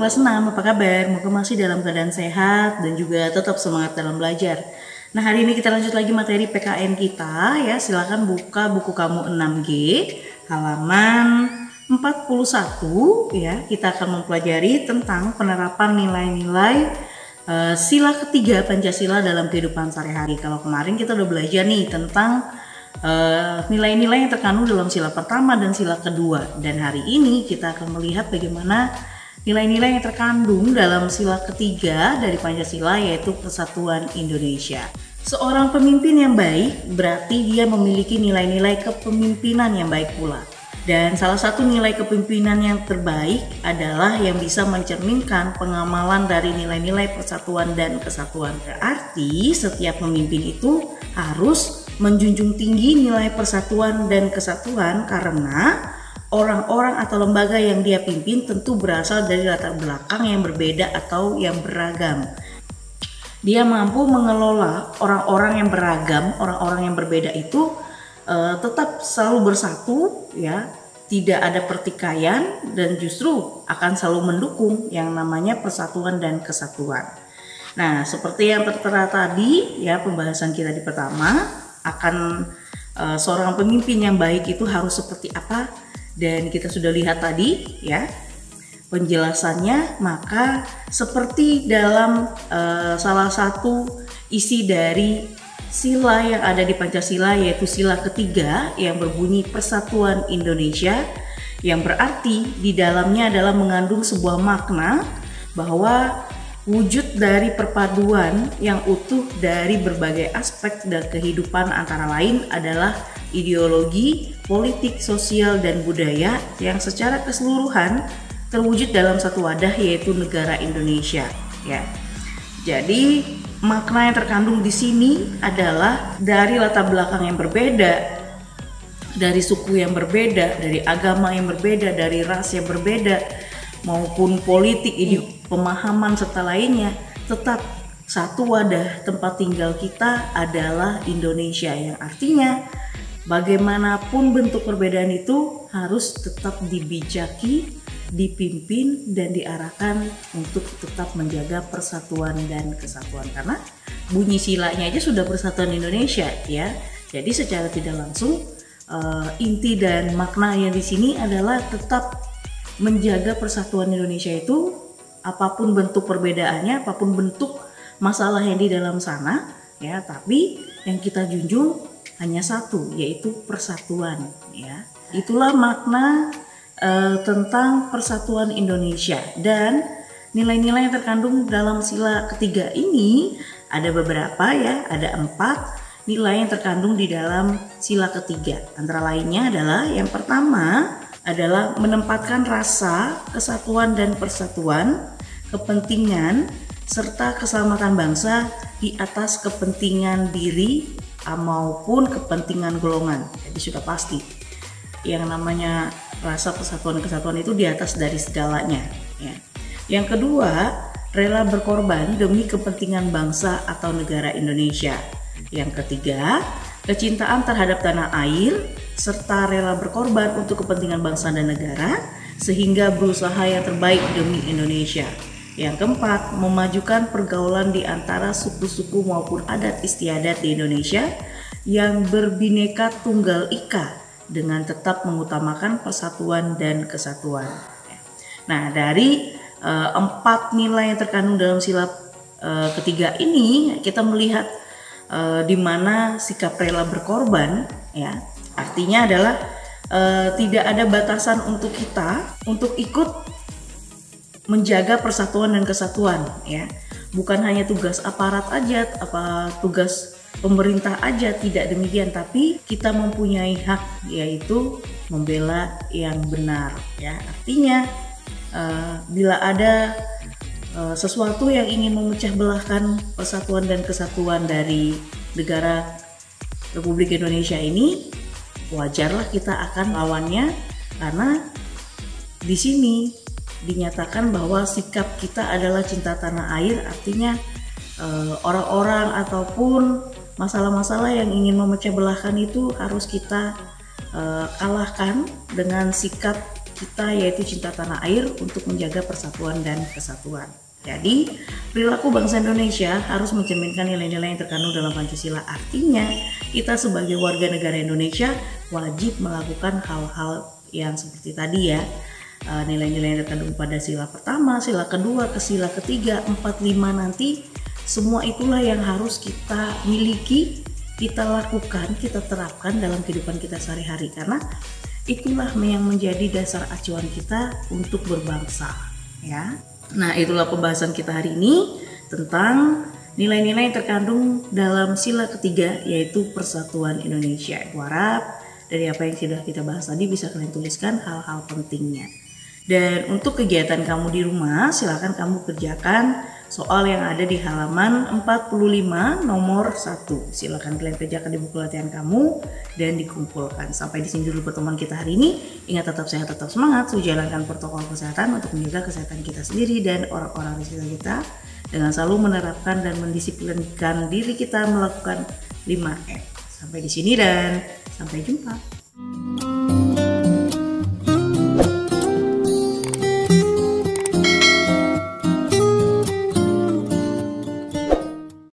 kelas 6, apa kabar? Moga masih dalam keadaan sehat dan juga tetap semangat dalam belajar. Nah, hari ini kita lanjut lagi materi PKN kita ya. Silakan buka buku kamu 6G halaman 41 ya. Kita akan mempelajari tentang penerapan nilai-nilai sila ketiga Pancasila dalam kehidupan sehari-hari. Kalau kemarin kita udah belajar nih tentang nilai-nilai yang terkandung dalam sila pertama dan sila kedua, dan hari ini kita akan melihat bagaimana nilai-nilai yang terkandung dalam sila ketiga dari Pancasila, yaitu Persatuan Indonesia. Seorang pemimpin yang baik berarti dia memiliki nilai-nilai kepemimpinan yang baik pula. Dan salah satu nilai kepemimpinan yang terbaik adalah yang bisa mencerminkan pengamalan dari nilai-nilai persatuan dan kesatuan. Berarti setiap pemimpin itu harus menjunjung tinggi nilai persatuan dan kesatuan, karena orang-orang atau lembaga yang dia pimpin tentu berasal dari latar belakang yang berbeda atau yang beragam. Dia mampu mengelola orang-orang yang beragam, orang-orang yang berbeda itu tetap selalu bersatu ya, tidak ada pertikaian, dan justru akan selalu mendukung yang namanya persatuan dan kesatuan. Nah, seperti yang tertera tadi ya, pembahasan kita di pertama akan seorang pemimpin yang baik itu harus seperti apa. Dan kita sudah lihat tadi ya penjelasannya. Maka seperti dalam salah satu isi dari sila yang ada di Pancasila, yaitu sila ketiga yang berbunyi Persatuan Indonesia, yang berarti di dalamnya adalah mengandung sebuah makna bahwa wujud dari perpaduan yang utuh dari berbagai aspek dan kehidupan, antara lain adalah ideologi, politik, sosial, dan budaya yang secara keseluruhan terwujud dalam satu wadah, yaitu negara Indonesia ya. Jadi makna yang terkandung di sini adalah dari latar belakang yang berbeda, dari suku yang berbeda, dari agama yang berbeda, dari ras yang berbeda, maupun politik, pemahaman serta lainnya, tetap satu wadah tempat tinggal kita adalah Indonesia, yang artinya bagaimanapun bentuk perbedaan itu harus tetap dibijaki, dipimpin, dan diarahkan untuk tetap menjaga persatuan dan kesatuan, karena bunyi silanya aja sudah Persatuan Indonesia ya. Jadi secara tidak langsung inti dan makna yang di sini adalah tetap menjaga persatuan Indonesia itu, apapun bentuk perbedaannya, apapun bentuk masalah yang di dalam sana ya, tapi yang kita junjung hanya satu, yaitu persatuan ya. Itulah makna tentang Persatuan Indonesia. Dan nilai-nilai yang terkandung dalam sila ketiga ini ada beberapa ya, ada 4 nilai yang terkandung di dalam sila ketiga. Antara lainnya adalah yang pertama adalah menempatkan rasa kesatuan dan persatuan, kepentingan serta keselamatan bangsa di atas kepentingan diri maupun kepentingan golongan. Jadi sudah pasti yang namanya rasa persatuan dan kesatuan itu di atas dari segalanya ya. Yang kedua, rela berkorban demi kepentingan bangsa atau negara Indonesia. Yang ketiga, kecintaan terhadap tanah air serta rela berkorban untuk kepentingan bangsa dan negara sehingga berusaha yang terbaik demi Indonesia. Yang keempat, memajukan pergaulan di antara suku-suku maupun adat istiadat di Indonesia yang berbineka tunggal ika dengan tetap mengutamakan persatuan dan kesatuan. Nah, dari 4 nilai yang terkandung dalam sila ketiga ini, kita melihat di mana sikap rela berkorban ya, artinya adalah tidak ada batasan untuk kita untuk ikut menjaga persatuan dan kesatuan ya. Bukan hanya tugas aparat aja, tugas pemerintah aja, tidak demikian, tapi kita mempunyai hak, yaitu membela yang benar ya. Artinya bila ada sesuatu yang ingin memecah belahkan persatuan dan kesatuan dari negara Republik Indonesia ini, wajarlah kita akan lawannya, karena di sini dinyatakan bahwa sikap kita adalah cinta tanah air. Artinya orang-orang ataupun masalah-masalah yang ingin memecah belahkan itu harus kita kalahkan dengan sikap kita yaitu cinta tanah air untuk menjaga persatuan dan kesatuan. Jadi, perilaku bangsa Indonesia harus mencerminkan nilai-nilai yang terkandung dalam Pancasila. Artinya, kita sebagai warga negara Indonesia wajib melakukan hal-hal yang seperti tadi ya. Nilai-nilai yang terkandung pada sila pertama, sila kedua, ke sila ketiga, 4, 5 nanti, semua itulah yang harus kita miliki, kita lakukan, kita terapkan dalam kehidupan kita sehari-hari, karena itulah yang menjadi dasar acuan kita untuk berbangsa, ya. Nah, itulah pembahasan kita hari ini tentang nilai-nilai yang terkandung dalam sila ketiga, yaitu persatuan Indonesia. Aku harap dari apa yang sudah kita bahas tadi bisa kalian tuliskan hal-hal pentingnya. Dan untuk kegiatan kamu di rumah, silakan kamu kerjakan soal yang ada di halaman 45 nomor 1. Silakan kalian kerjakan di buku latihan kamu dan dikumpulkan. Sampai di sini dulu pertemuan kita hari ini. Ingat, tetap sehat, tetap semangat, jalankan protokol kesehatan untuk menjaga kesehatan kita sendiri dan orang-orang di sekitar kita, dengan selalu menerapkan dan mendisiplinkan diri kita melakukan 5M. Sampai di sini dan sampai jumpa.